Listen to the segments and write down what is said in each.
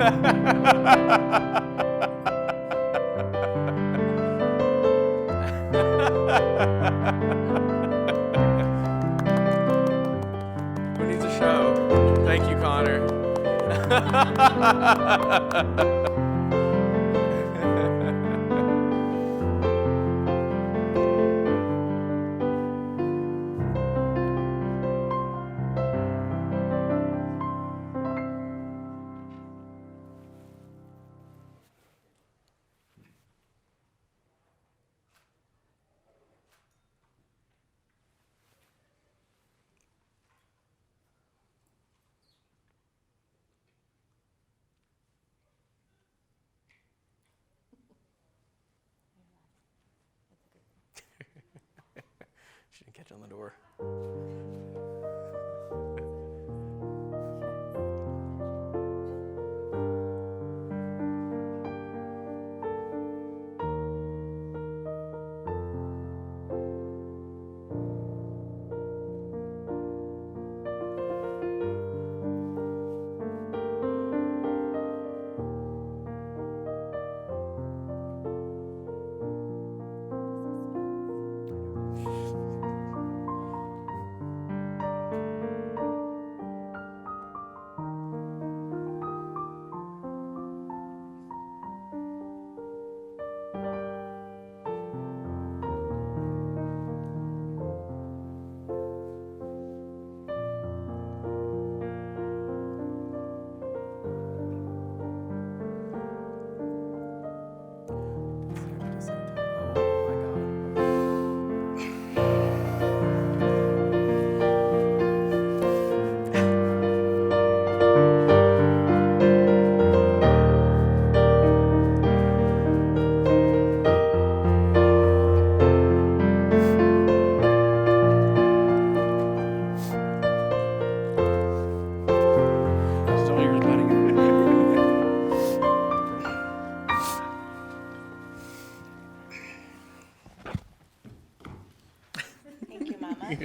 Who needs a show? Thank you, Connor. She didn't catch on the door. Still yours, buddy. Thank you, Mama.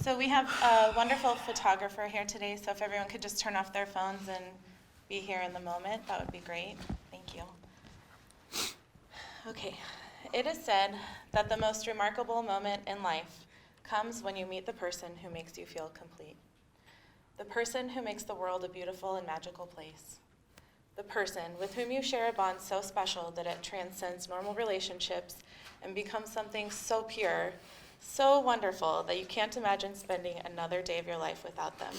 So we have a wonderful photographer here today, so if everyone could just turn off their phones and be here in the moment, that would be great. Thank you. Okay, it is said that the most remarkable moment in life comes when you meet the person who makes you feel complete. The person who makes the world a beautiful and magical place. The person with whom you share a bond so special that it transcends normal relationships and becomes something so pure, so wonderful that you can't imagine spending another day of your life without them.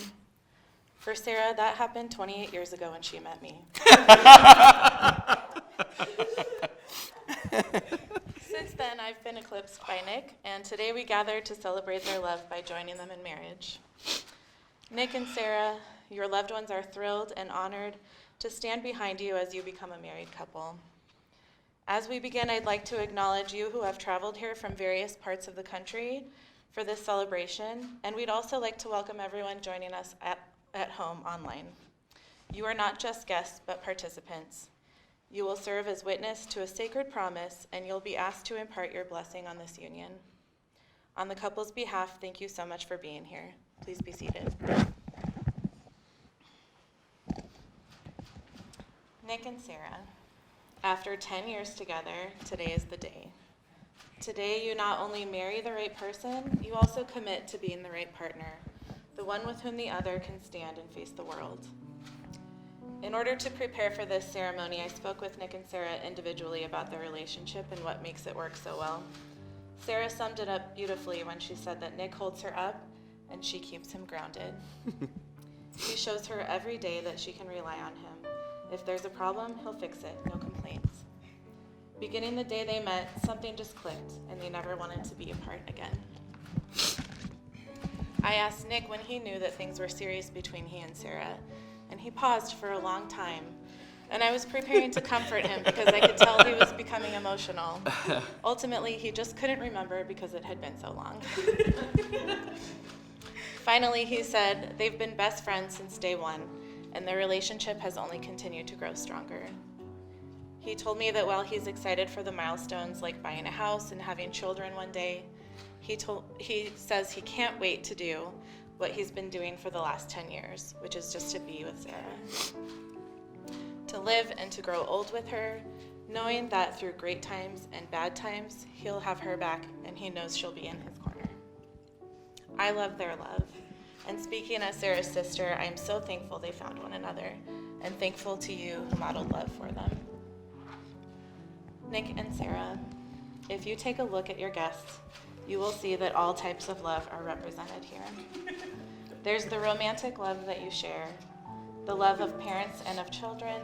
For Sarah, that happened 28 years ago when she met me. Since then, I've been eclipsed by Nick, and today we gather to celebrate their love by joining them in marriage. Nick and Sarah, your loved ones are thrilled and honored to stand behind you as you become a married couple. As we begin, I'd like to acknowledge you who have traveled here from various parts of the country for this celebration, and we'd also like to welcome everyone joining us at home online. You are not just guests, but participants. You will serve as witness to a sacred promise, and you'll be asked to impart your blessing on this union. On the couple's behalf, thank you so much for being here. Please be seated. Nick and Sarah, after 10 years together, today is the day. Today, you not only marry the right person, you also commit to being the right partner, the one with whom the other can stand and face the world. In order to prepare for this ceremony, I spoke with Nick and Sarah individually about their relationship and what makes it work so well. Sarah summed it up beautifully when she said that Nick holds her up and she keeps him grounded. He shows her every day that she can rely on him. If there's a problem, he'll fix it, no complaints. Beginning the day they met, something just clicked, and they never wanted to be apart again. I asked Nick when he knew that things were serious between he and Sarah, and he paused for a long time. And I was preparing to comfort him because I could tell he was becoming emotional. Ultimately, he just couldn't remember because it had been so long. Finally, he said they've been best friends since day one, and their relationship has only continued to grow stronger. He told me that while he's excited for the milestones like buying a house and having children one day, he says he can't wait to do what he's been doing for the last 10 years, which is just to be with Sarah. To live and to grow old with her, knowing that through great times and bad times, he'll have her back and he knows she'll be in his corner. I love their love. And speaking as Sarah's sister, I am so thankful they found one another and thankful to you who modeled love for them. Nick and Sarah, if you take a look at your guests, you will see that all types of love are represented here. There's the romantic love that you share, the love of parents and of children,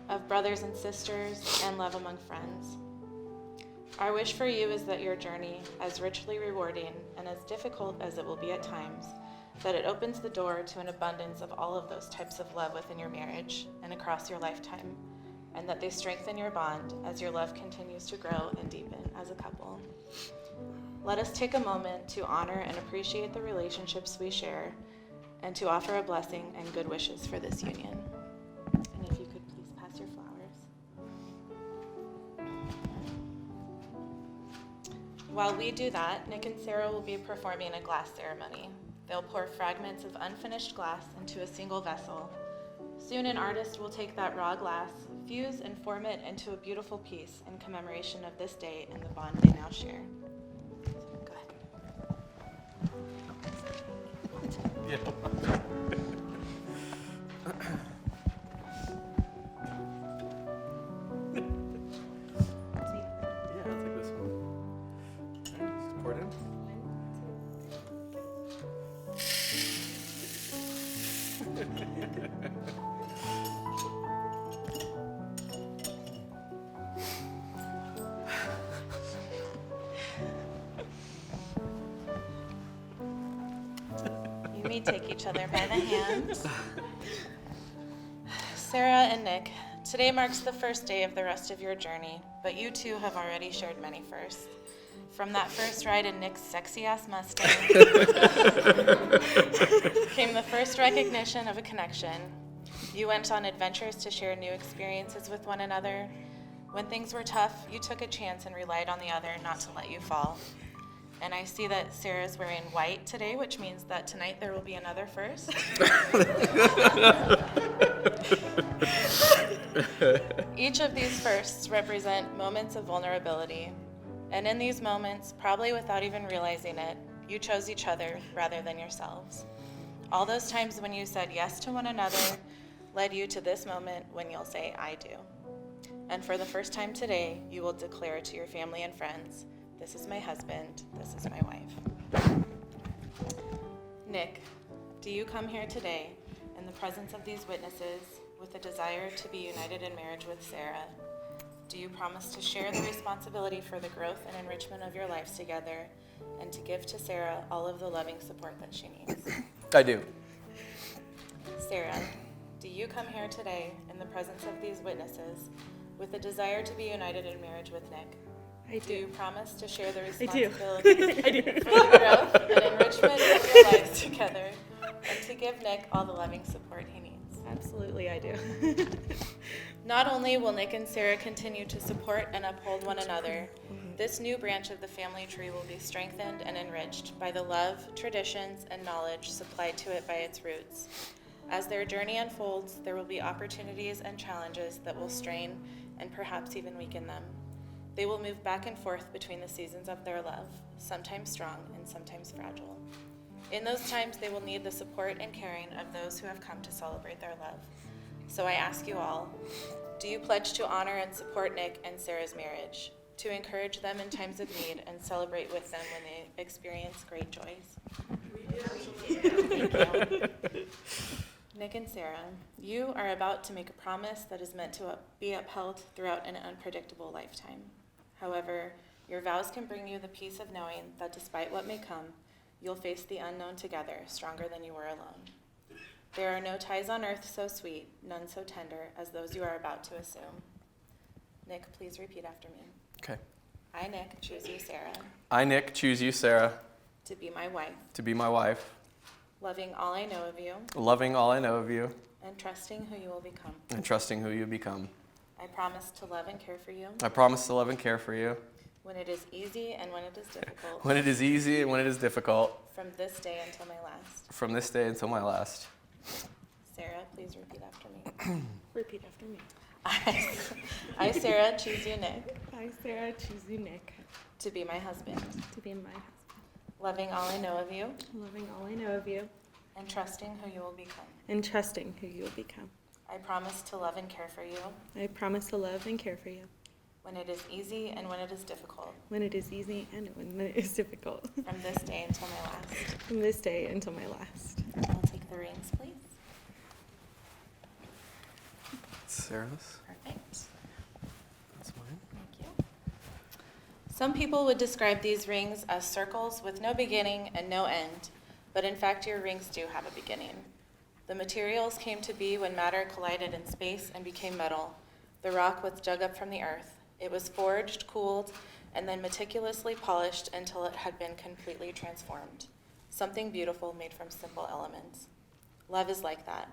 of brothers and sisters, and love among friends. Our wish for you is that your journey, as richly rewarding and as difficult as it will be at times, that it opens the door to an abundance of all of those types of love within your marriage and across your lifetime, and that they strengthen your bond as your love continues to grow and deepen as a couple. Let us take a moment to honor and appreciate the relationships we share and to offer a blessing and good wishes for this union. And if you could please pass your flowers. While we do that, Nick and Sarah will be performing a glass ceremony. They'll pour fragments of unfinished glass into a single vessel. Soon an artist will take that raw glass, fuse and form it into a beautiful piece in commemoration of this day and the bond they now share. Go ahead. Yeah. Yeah, I'll take this one. All right, just pour it in. You may take each other by the hands. Sarah and Nick, today marks the first day of the rest of your journey, but you two have already shared many firsts. From that first ride in Nick's sexy-ass Mustang came the first recognition of a connection. You went on adventures to share new experiences with one another. When things were tough, you took a chance and relied on the other not to let you fall. And I see that Sarah's wearing white today, which means that tonight there will be another first. Each of these firsts represent moments of vulnerability. And in these moments, probably without even realizing it, you chose each other rather than yourselves. All those times when you said yes to one another led you to this moment when you'll say, I do. And for the first time today, you will declare to your family and friends, this is my husband, this is my wife. Nick, do you come here today in the presence of these witnesses with a desire to be united in marriage with Sarah? Do you promise to share the responsibility for the growth and enrichment of your lives together and to give to Sarah all of the loving support that she needs? I do. Sarah, do you come here today in the presence of these witnesses with a desire to be united in marriage with Nick? I Do you do. promise to share the I do. responsibility I do. for the growth and enrichment of your lives together and to give Nick all the loving support he needs? Absolutely, I do. Not only will Nick and Sarah continue to support and uphold one another, this new branch of the family tree will be strengthened and enriched by the love, traditions, and knowledge supplied to it by its roots. As their journey unfolds, there will be opportunities and challenges that will strain and perhaps even weaken them. They will move back and forth between the seasons of their love, sometimes strong and sometimes fragile. In those times, they will need the support and caring of those who have come to celebrate their love. So I ask you all, do you pledge to honor and support Nick and Sarah's marriage, to encourage them in times of need and celebrate with them when they experience great joys? Thank you. Nick and Sarah, you are about to make a promise that is meant to be upheld throughout an unpredictable lifetime. However, your vows can bring you the peace of knowing that despite what may come, you'll face the unknown together, stronger than you were alone. There are no ties on earth so sweet, none so tender as those you are about to assume. Nick, please repeat after me. Okay. I, Nick, choose you, Sarah, I, Nick, choose you, Sarah, to be my wife, to be my wife, loving all I know of you loving all I know of you, and trusting who you will become. and trusting who you become. I promise to love and care for you, I promise to love and care for you, when it is easy and when it is difficult, when it is easy and when it is difficult, from this day until my last. from this day until my last. Sarah, please repeat after me. Repeat after me. I, Sarah, choose you, Nick, I, Sarah, choose you, Nick, to be my husband, to be my husband, loving all I know of you loving all I know of you, and trusting who you will become. and trusting who you will become. I promise to love and care for you I promise to love and care for you when it is easy and when it is difficult, when it is easy and when it is difficult, from this day until my last. from this day until my last. I'll take the rings, please. Sarah's. Perfect. That's mine. Thank you. Some people would describe these rings as circles with no beginning and no end, but in fact your rings do have a beginning. The materials came to be when matter collided in space and became metal. The rock was dug up from the earth. It was forged, cooled, and then meticulously polished until it had been completely transformed. Something beautiful made from simple elements. Love is like that.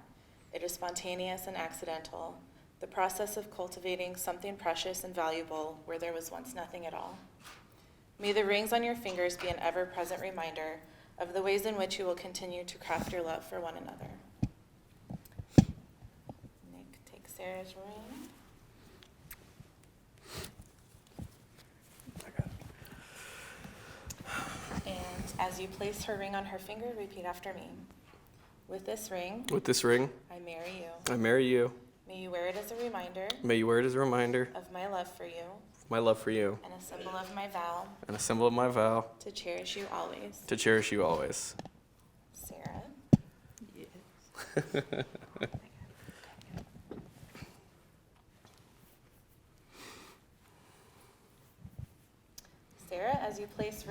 It is spontaneous and accidental, the process of cultivating something precious and valuable where there was once nothing at all. May the rings on your fingers be an ever-present reminder of the ways in which you will continue to craft your love for one another. Nick, take Sarah's ring. I got it. And as you place her ring on her finger, repeat after me. With this ring, With this ring, I marry you. I marry you. May you wear it as a reminder May you wear it as a reminder of my love for you of my love for you and a symbol of my vow and a symbol of my vow to cherish you always. to cherish you always. Sarah. Yes. Sarah, as you place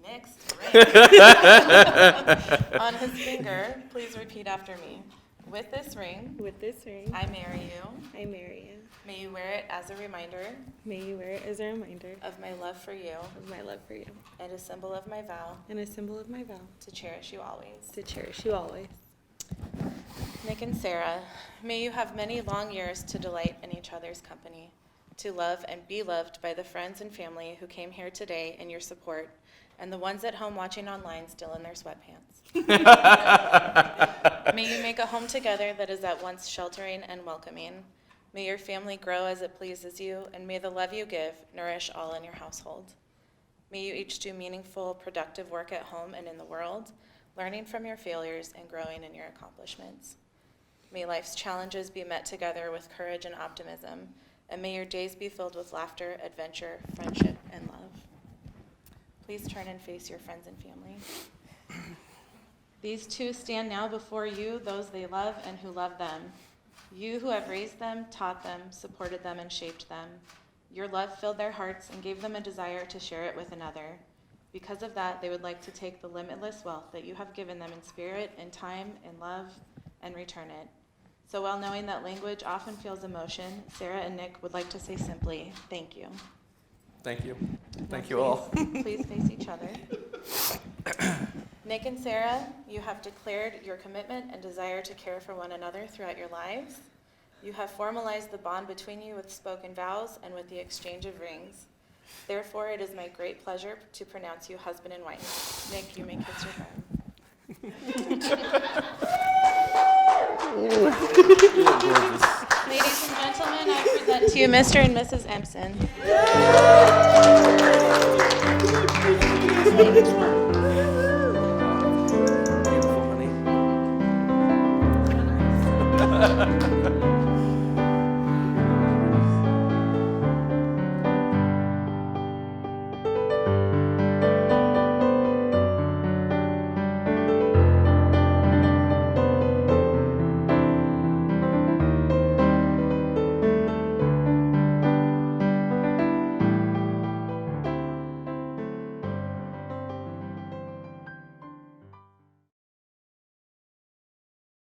Nick's ring on his finger, please repeat after me. With this ring, With this ring, I marry you. I marry you. May you wear it as a reminder May you wear it as a reminder of my love for you of my love for you and a symbol of my vow and a symbol of my vow to cherish you always. to cherish you always. Nick and Sarah, may you have many long years to delight in each other's company, to love and be loved by the friends and family who came here today in your support, and the ones at home watching online still in their sweatpants. May you make a home together that is at once sheltering and welcoming. May your family grow as it pleases you, and may the love you give nourish all in your household. May you each do meaningful, productive work at home and in the world, learning from your failures and growing in your accomplishments. May life's challenges be met together with courage and optimism, and may your days be filled with laughter, adventure, friendship, and love. Please turn and face your friends and family. These two stand now before you, those they love and who love them. You who have raised them, taught them, supported them, and shaped them. Your love filled their hearts and gave them a desire to share it with another. Because of that, they would like to take the limitless wealth that you have given them in spirit, in time, in love, and return it. So while knowing that language often feels emotion, Sarah and Nick would like to say simply, thank you. Thank you. Thank Now you all. Please face each other. Nick and Sarah, you have declared your commitment and desire to care for one another throughout your lives. You have formalized the bond between you with spoken vows and with the exchange of rings. Therefore, it is my great pleasure to pronounce you husband and wife. Nick, you may kiss your friend. Ladies and gentlemen, I present to you Mr. and Mrs. Empson.